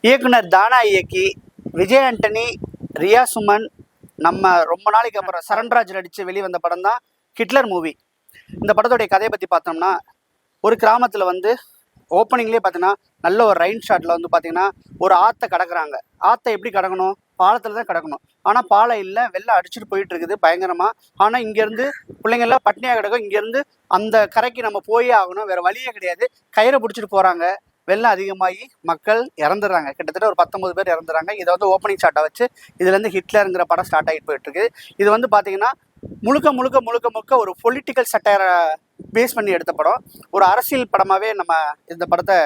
இயக்குனர் தானா இயக்கி விஜய் ஆண்டனி, ரியா சுமன், நம்ம ரொம்ப நாளைக்கு அப்புறம் சரண்ராஜ் நடித்து வெளிவந்த படம் தான் ஹிட்லர் மூவி. இந்த படத்துடைய கதையை பற்றி பார்த்தோம்னா, ஒரு கிராமத்தில் வந்து ஓப்பனிங்லேயே பார்த்தீங்கன்னா நல்ல ஒரு ரைன் ஷாட்டில் வந்து பார்த்தீங்கன்னா ஒரு ஆற்றை கடக்குறாங்க. ஆற்றை எப்படி கடக்கணும்? பாலத்தில் தான் கடக்கணும். ஆனால் பாலம் இல்லை, வெள்ளம் அடிச்சுட்டு போயிட்டு இருக்குது பயங்கரமாக. ஆனால் இங்கேருந்து பிள்ளைங்கள்லாம் பட்னியாக கிடக்கும். இங்கேருந்து அந்த கரைக்கு நம்ம போயே ஆகணும், வேறு வழியே கிடையாது. கயிறை பிடிச்சிட்டு போகிறாங்க. வெள்ளம் அதிகமாகி மக்கள் இறந்துடுறாங்க. கிட்டத்தட்ட ஒரு 19 பேர் இறந்துறாங்க. இதை வந்து ஓப்பனிங் ஷாட்டை வச்சு இதுலேருந்து ஹிட்லருங்கிற படம் ஸ்டார்ட் ஆகிட்டு போயிட்டுருக்கு. இது வந்து பார்த்தீங்கன்னா முழுக்க முழுக்க முழுக்க முழுக்க ஒரு பொலிட்டிக்கல் சட்டையரை பேஸ் பண்ணி எடுத்த படம். ஒரு அரசியல் படமாகவே நம்ம இந்த படத்தை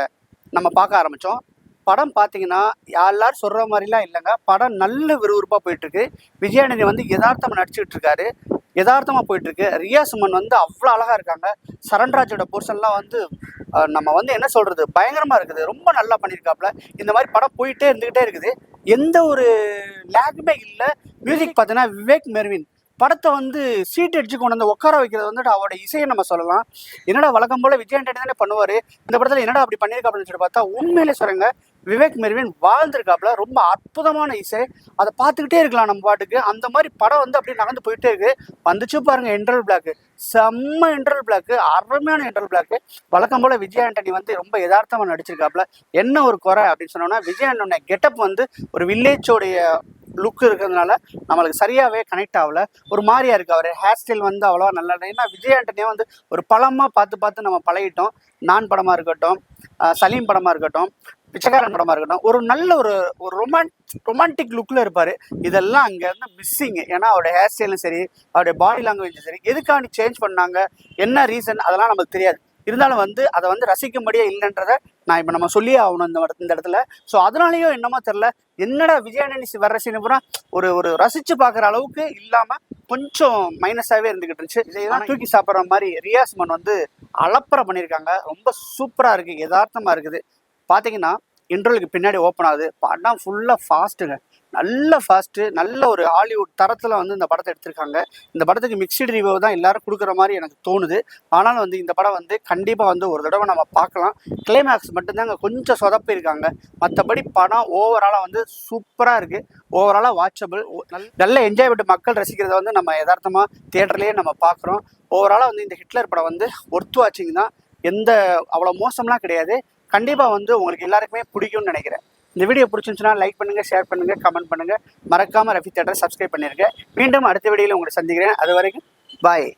நம்ம பார்க்க ஆரம்பித்தோம். படம் பார்த்தீங்கன்னா எல்லாரும் சொல்கிற மாதிரிலாம் இல்லைங்க. படம் நல்ல விறுவிறுப்பாக போயிட்டுருக்கு. விஜயானந்தி வந்து யதார்த்தமாக நடிச்சுக்கிட்டு இருக்காரு, யதார்த்தமாக போயிட்டுருக்கு. ரியா சுமன் வந்து அவ்வளோ அழகாக இருக்காங்க. சரண்ராஜோட போர்ஷன்லாம் வந்து நம்ம வந்து என்ன சொல்கிறது, பயங்கரமாக இருக்குது. ரொம்ப நல்லா பண்ணியிருக்காப்புல. இந்த மாதிரி படம் போயிட்டே இருந்துக்கிட்டே இருக்குது. எந்த ஒரு லேக்குமே இல்லை. மியூசிக் பார்த்தீங்கன்னா விவேக் மெர்வின் படத்தை வந்து சீட் அடிச்சு கொண்டு வந்து உட்கார வைக்கிறது வந்துட்டு அவரோட இசையை நம்ம சொல்லலாம். என்னடா வழக்கம் போல் விஜய் ஆண்டனி தானே பண்ணுவார், இந்த படத்தில் என்னடா அப்படி பண்ணியிருக்காப்புன்னு சொல்லி பார்த்தா உண்மையிலே சொல்லுங்க, விவேக் மெர்வின் வாழ்ந்திருக்காப்புல. ரொம்ப அற்புதமான இசை. அதை பார்த்துக்கிட்டே இருக்கலாம் நம்ம பாட்டுக்கு. அந்த மாதிரி படம் வந்து அப்படியே நகர்ந்து போயிட்டே இருக்கு. வந்துச்சு பாருங்க இன்டர்வல் பிளாக்கு, செம்ம இன்டர்வல் பிளாக்கு, அருமையான இன்டர்வல் பிளாக்கு. வழக்கம் போல் விஜய் ஆண்டனி வந்து ரொம்ப யதார்த்தமாக நடிச்சிருக்காப்புல. என்ன ஒரு குறை அப்படின்னு சொன்னோம்னா, விஜய் ஆண்டனி கெட்டப் வந்து ஒரு வில்லேஜோடைய லுக் இருக்கிறதுனால நம்மளுக்கு சரியாகவே கனெக்ட் ஆகலை. ஒரு மாதிரியா இருக்குது. அவர் ஹேர் ஸ்டைல் வந்து அவ்வளோவா நல்லா இல்லை. ஏன்னா விஜய் ஆண்டனியாக வந்து ஒரு படமாக பார்த்து நம்ம பழகிட்டோம். நான் படமாக இருக்கட்டும், சலீம் படமாக இருக்கட்டும், பிச்சைக்காரன் படமாக இருக்கட்டும், ஒரு நல்ல ஒரு ரொமான்டிக் லுக்கில் இருப்பார். இதெல்லாம் அங்கேருந்து மிஸ்ஸிங்கு. ஏன்னா அவருடைய ஹேர் ஸ்டைலும் சரி, அவருடைய பாடி லாங்குவேஜும் சரி, எதுக்காண்டி சேஞ்ச் பண்ணாங்க, என்ன ரீசன், அதெல்லாம் நமக்கு தெரியாது. இருந்தாலும் வந்து அதை வந்து ரசிக்கும்படியே இல்லைன்றதை நான் இப்போ நம்ம சொல்லியே ஆகணும் இந்த இடத்துல. ஸோ அதனாலேயும் என்னமோ தெரில, என்னடா விஜயானந்தி வர்ற சீனு பூரா ஒரு ரசித்து பார்க்குற அளவுக்கு இல்லாமல் கொஞ்சம் மைனஸாகவே இருந்துக்கிட்டு இருந்துச்சு. இதெல்லாம் தூக்கி சாப்பிட்ற மாதிரி ரியா சுமன் வந்து அலப்பறை பண்ணியிருக்காங்க. ரொம்ப சூப்பராக இருக்குது, யதார்த்தமாக இருக்குது. பார்த்தீங்கன்னா இன்டர்வலுக்கு பின்னாடி ஓப்பன் ஆகுது. படம் ஃபுல்லாக ஃபாஸ்ட்டுங்க, நல்ல ஃபாஸ்ட்டு, நல்ல ஒரு ஹாலிவுட் தரத்தில் வந்து இந்த படத்தை எடுத்திருக்காங்க. இந்த படத்துக்கு மிக்சடு ரிவ்யூ தான் எல்லாரும் கொடுக்குற மாதிரி எனக்கு தோணுது. ஆனாலும் வந்து இந்த படம் வந்து கண்டிப்பாக வந்து ஒரு தடவை நம்ம பார்க்கலாம். கிளைமேக்ஸ் மட்டும்தாங்க கொஞ்சம் சொதப்பியிருக்காங்க. மற்றபடி படம் ஓவராலாக வந்து சூப்பராக இருக்குது. ஓவராலாக வாட்சபிள், நல்ல என்ஜாய் பண்ணி மக்கள் ரசிக்கிறத வந்து நம்ம யதார்த்தமாக தியேட்டர்லேயே நம்ம பார்க்குறோம். ஓவராலாக வந்து இந்த ஹிட்லர் படம் வந்து ஒர்த் வாட்சிங் தான். எந்த அவ்வளோ மோசம்லாம் கிடையாது. கண்டிப்பாக வந்து உங்களுக்கு எல்லாருக்குமே பிடிக்கும்னு நினைக்கிறேன். இந்த வீடியோ பிடிச்சிருந்துச்சுன்னா லைக் பண்ணுங்கள், ஷேர் பண்ணுங்கள், கமெண்ட் பண்ணுங்கள். மறக்காமல் ரஃபி தியேட்டரை சப்ஸ்கிரைப் பண்ணிருங்க. மீண்டும் அடுத்த வீடியோவில் உங்களை சந்திக்கிறேன். அது வரைக்கும் பாய்.